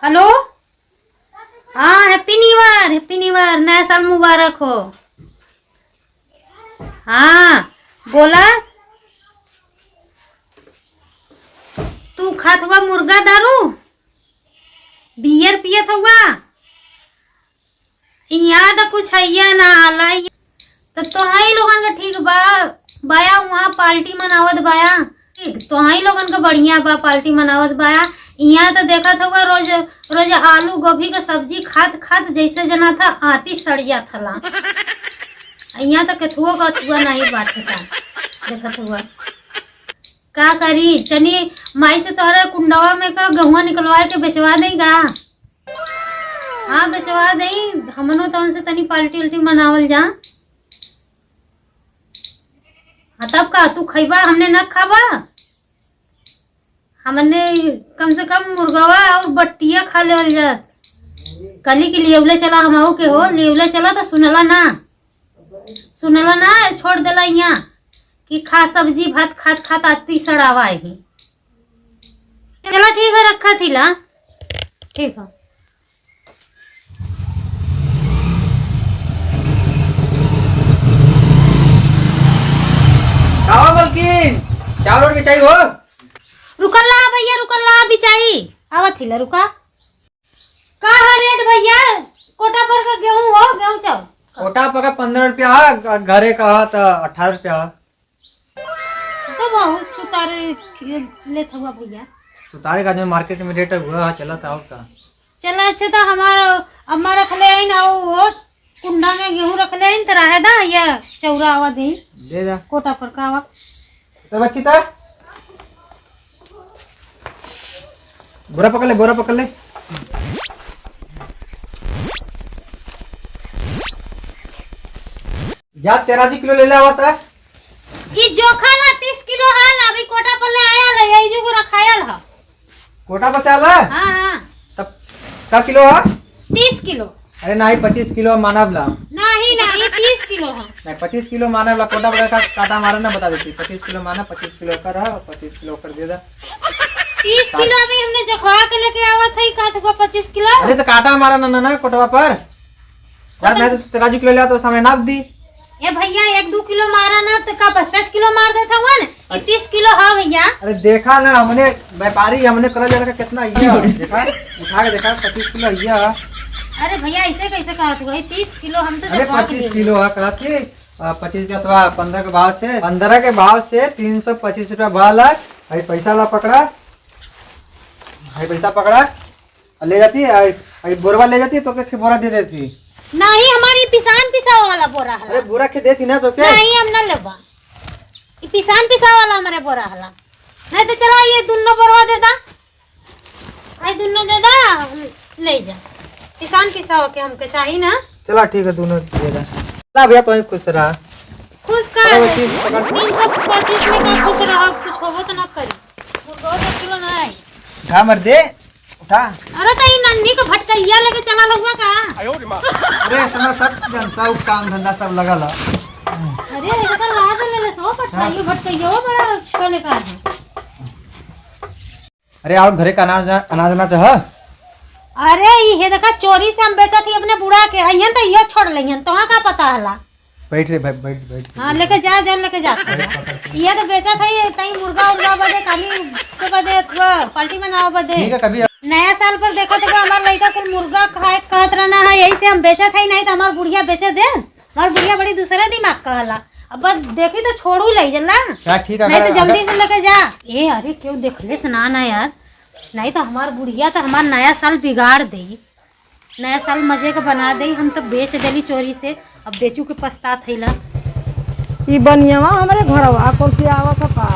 Hello. हाँ, happy new year, happy new year, नया साल मुबारक हो। हाँ बोला। तू खात हुआ मुर्गा दारू बियर पियत हुआ। यहाँ तो कुछ है ना आला तो तोहाई लोगन का ठीक बा। बाया वहाँ पार्टी मनावत बाया ठीक तोहाई लोगन का बढ़िया बा पार्टी मनावत बाया। यहाँ तो देखा था रोज रोज आलू गोभी का सब्जी खात खात जैसे जना था आती सड़िया थला। यहाँ तो कथुआ का अथुआ नहीं बात था देखा हुआ का करी चनी माई से तोहरा कुंडवा में का गहुआ निकलवा के बेचवा देगा। हाँ बेचवा दे हमनो तो उनसे तनी पार्टी उल्टी मनावल जा। हाँ तब का तू खैबा हमने न खाबा। हमने कम से कम मुर्गवा और बट्टिया खा लेवल जात। कली के लेवले चला हम के हो लेवले चला तो सुनला ना छोड़ देला यहाँ कि खा सब्जी भात खात खात आती सड़ावा ही। चला ठीक है रखा थी ला ठीक है। मलकिन चावल और बिचाई हो। रुकल्ला भैया रुकल्ला बिचाई आवत हिला रुका। का है रेट भैया कोटा पर का गेहूं हो गेहूं चावल कोटा पर का 15 रुपया है घरे का तो 18 रुपया है। तो बहुत सुतारे ले था भैया। सुतारे का जो मार्केट में रेट हुआ चला था और का चला अच्छा था हमारा अम्मा रख ले आई ना वो कुंडा में गेहूं रख ले आई तरह है ना या चौरा आवा दे जा कोटा पर का आवा तो बच्ची था बोरा पकड़ ले जा 13 किलो ले आवा था। ई जोखा ला 30 किलो हाल अभी कोटा पर ले आया ले यही जो रखायल है कोटा पर से आला। हां तब का किलो है 30 किलो। अरे नहीं 25 किलो मानव ला नहीं 30 किलो है। नहीं 25 किलो मानव ला कोटा पर का काटा मारा ना बता देती 25 किलो माना 25 किलो कर रहा 25 किलो कर दे दा 30 किलो अभी हमने जखवा के लेके आवा था का तो 25 किलो। अरे तो काटा मारा ना कोटवा पर यार मैं तो 13 किलो लिया तो समय नाप दी। ये भैया 1-2 किलो मारा ना तो का 5-5 किलो मार देता हुआ ना 30 किलो हाँ भैया। अरे देखा ना हमने व्यापारी हमने कल जगह कितना ये देखा उठा के देखा 25 किलो ये। अरे भैया ऐसे कैसे कहा तू 30 किलो हम तो अरे 25 किलो है कहा थी 25 के अथवा 15 के भाव से 325 रुपया भाव ला। भाई पैसा ला पकड़ा भाई पैसा पकड़ा ले जाती बोरवा ले जाती तो के बोरा दे देती। नहीं हमारी पिसा वाला बोरा हला। अरे बोरा के देती ना तो क्या नहीं हम ना लेबा ई पिसा वाला हमारे बोरा हला। नहीं तो चलो ये दोनों बोरवा दे दा आई दोनों दे दा ले जा पिसा के हमके चाहिए ना। चला ठीक है दोनों दे दा ना भैया तो खुश रहा खुश का 325 में का खुश रहा कुछ होबो तो ना करी 2 किलो ना आई उठा मर दे उठा। अरे तो ये नन्ही का भटकैया लेके चला लहुआ का। अरे समय सब जनता काम धंधा सब लगा ला। अरे इधर ला दे ले सो भटकैया बड़ा कले का है। अरे और घरे का अनाज ना चाह। अरे ये देखा चोरी से हम बेचा थी अपने बुढ़ा के अइहन तो ये छोड़ लइहन तो का पता हला। बैठ रे भाई बैठ हां लेके जा लेके जा ये तो बेचा था ये तई मुर्गा बदे खाली के बदे पार्टी मनाओ बदे। ठीक है कभी नया साल पर देखा तो हमारा लड़का कुल मुर्गा खाए कहत रहना है यही से हम बेचा था ही नहीं तो हमार बुढ़िया बेचे दे। हमार बुढ़िया बड़ी दूसरा दिमाग का हला अब बस देखी तो छोड़ू ले जला क्या ठीक है नहीं तो जल्दी से लेके जा। ए अरे क्यों देखले सुना ना यार नहीं तो हमार बुढ़िया तो हमार नया साल बिगाड़ दे नया साल मजे का बना दे। हम तो बेच देली चोरी से अब बेचू के पछता थैला। ई बनियावा हमरे घरवा कौन से आवत का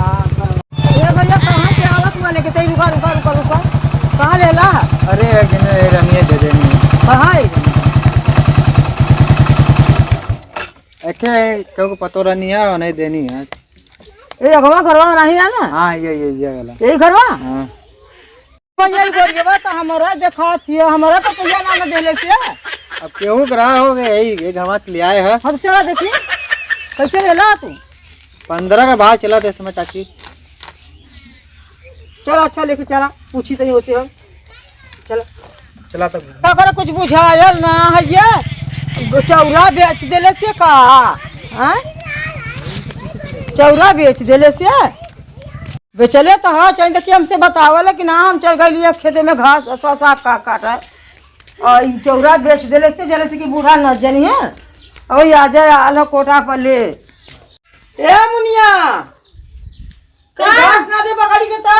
ए भैया कहां से आवत वाले के तई रुका कहां लेला। अरे रनिए दे देनी कहां एके को पतो रहनी है और नहीं देनी है। ए अगवा घरवा नहीं ना। हां ये वाला यही घरवा। हां भैया गोरियवा तो हमरा देखा थी हमरा तो भैया ना देले से अब केहू करा हो गए यही घामा ले आए है। हम चला देखी कैसे लेला तू 15 का भाव चला थे समय चाची। चला अच्छा लेके चला पूछी तनी होसे हम चला। चला तक अगर कुछ बुझायल ना है ये चौरा बेच देले से का हैं? चौरा बेच देले से बेचले तो हाँ चाहिए देखिए हमसे बतावल कि ना हम चल गए खेते में घास साफ काटा और ई चौरा बेच देले से जले से कि बूढ़ा न जनिए और आ जाए आलो कोटा पर ले ए मुनिया घास ना दे बकरी के ता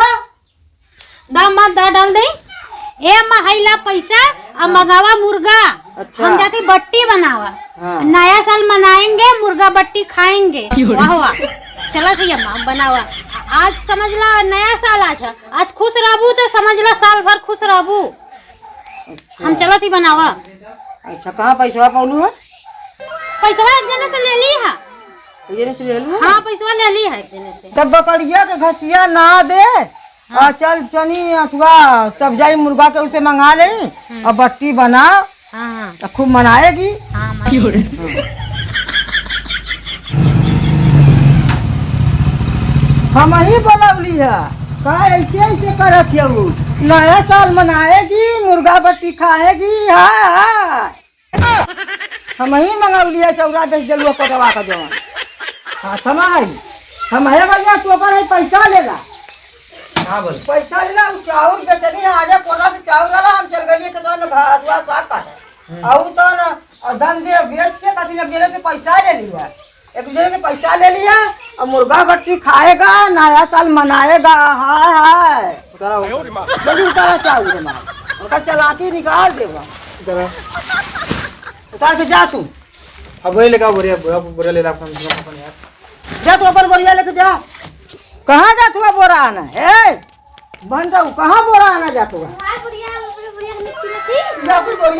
दाम मत दा डाल दे ए अम्मा हैला पैसा अब मंगावा मुर्गा। अच्छा। हम जाते बट्टी बनावा। हाँ। नया साल मनाएंगे मुर्गा बट्टी खाएंगे। वाह वाह चला थी अम्मा बनावा। आज समझ ला नया साल आज खुश रहबू तो समझ ला साल भर खुश रहबू। हम चला थी बनावा। अच्छा कहाँ पैसा पालू है? पैसा एक जने से ले ली है। ये से ले लूं? हाँ पैसा ले ली है एक जने से। तब बकरिया के घसिया ना दे। हाँ। चल चनी अथवा तब जाई मुर्गा के उसे मंगा ले और बट्टी बना। हाँ तो खूब मनाएगी। हाँ हम ही बोलौली है का ऐसे ऐसे करत है वो नया साल मनाएगी मुर्गा बट्टी खाएगी। हाँ हम ही मंगौली है चौरा बेच दिलुआ कटवा का जवान। हाँ हम है भैया तू अपन पैसा लेला। हाँ बोल पैसा लेला उ चाउर बेचनी आजा कोना से चाउर वाला हम चल गए खेतवा में घास वास साग काटे आउ तो ना धन दे बेच के कथी लग गेले से पैसा ले लिया एक दूसरे से पैसा ले लिया और मुर्गा बट्टी खाएगा नया साल मनाएगा। हाय हाय उतारा हो जल्दी उतारा चाउर हमारा उनका चलाती निकाल देगा उतार के जा तू अब वही लेगा बोरिया बोरिया ले ला अपन यार जा तू अपन बोरिया लेके जा। कहाँ जा तू बोरा आना है बन जाऊ कहाँ बोरा आना जा तू बोरिया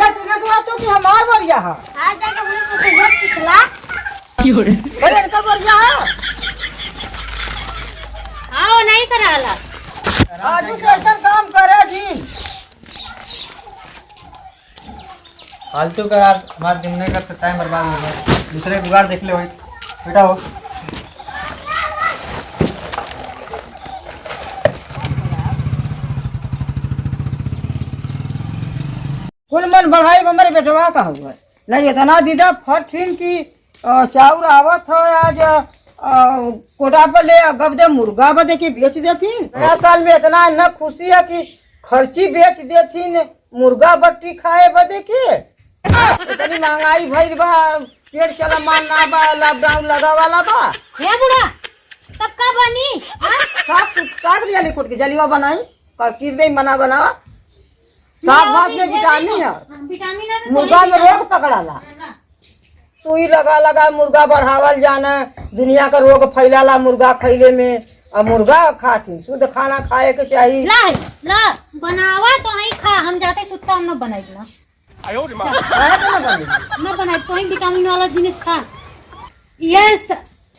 तुझे तो आतो कि हमार बोरिया है अरे इनका बोरिया है हाँ नहीं कराला। आज से ऐसा काम करे जी फालतू का यार हमारे जिमने का टाइम बर्बाद हो गया। दूसरे जुगाड़ देख ले भाई बेटा हो कुल मन बढ़ाई हमारे बेटवा का हुआ नहीं इतना दीदा फट फिन की चाउर आवत है आज कोटा पर ले गब दे मुर्गा बदे की बेच देती नया साल में इतना न खुशी है कि खर्ची बेच देती मुर्गा बट्टी खाए बदे के इतनी महंगाई भइल बा पेट चला मानना बा लॉकडाउन लगा वाला बा। हे बुढ़ा तब का बनी साग लिया लिखुट के जलीवा बनाई चीज दे बना साग भात में विटामिन है विटामिन है मुर्गा में रोग पकड़ाला सुई लगा मुर्गा बढ़ावल जाना दुनिया का रोग फैलाला मुर्गा खैले में और मुर्गा खाती शुद्ध खाना खाए के चाहिए। ला बनावा तो ही खा हम जाते सुत्ता हम न बनाई ना न बनाई तो ही विटामिन वाला जिनिस खा ये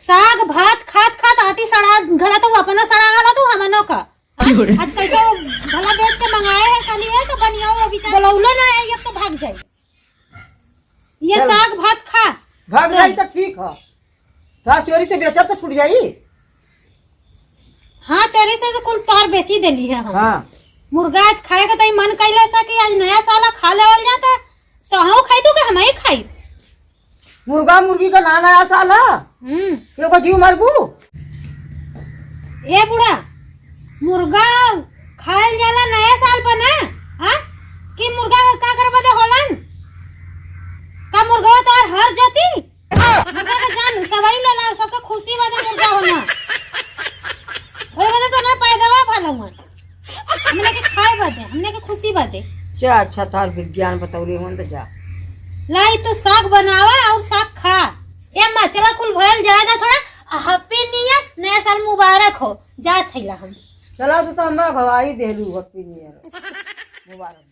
साग भात खात आती सड़ा गला तो अपना सड़ा गला तो हमनो का आज कैसे भला बेच के मंगाए है खाली है तो बनिया वो बेचारा बोलौला ना है अब तो भाग जाए ये साग भात खा भाग जाई तो ठीक है था चोरी से बेचा तो छूट जाई। हाँ चोरी से तो कुल तार बेची देली है हम। हाँ मुर्गा आज खाए का तई मन कैले सा कि आज नया साल खा लेवल जाता तो हम खाई तू के हम ही खाई मुर्गा मुर्गी का ना नया साल है एगो जीव मरबू ए बुढ़ा मुर्गा खायल जाला नया साल पर ना हां कि मुर्गा का करबा दे होलन का मुर्गा तो हर जाती मुर्गा का जान सवारी ला सबका खुशी वाला मुर्गा होना और बता तो ना पैदावा भालो मन हमने के खाए बादे हमने के खुशी बादे क्या अच्छा था विज्ञान बतौले हो तो जा लाई तो साग बनावा और साग खा ए मां चला कुल भयल जाएगा थोड़ा हैप्पी न्यू ईयर नया साल मुबारक हो जा थैला हम चला तो हम गवाही देलू हैप्पी न्यू ईयर मुबारक।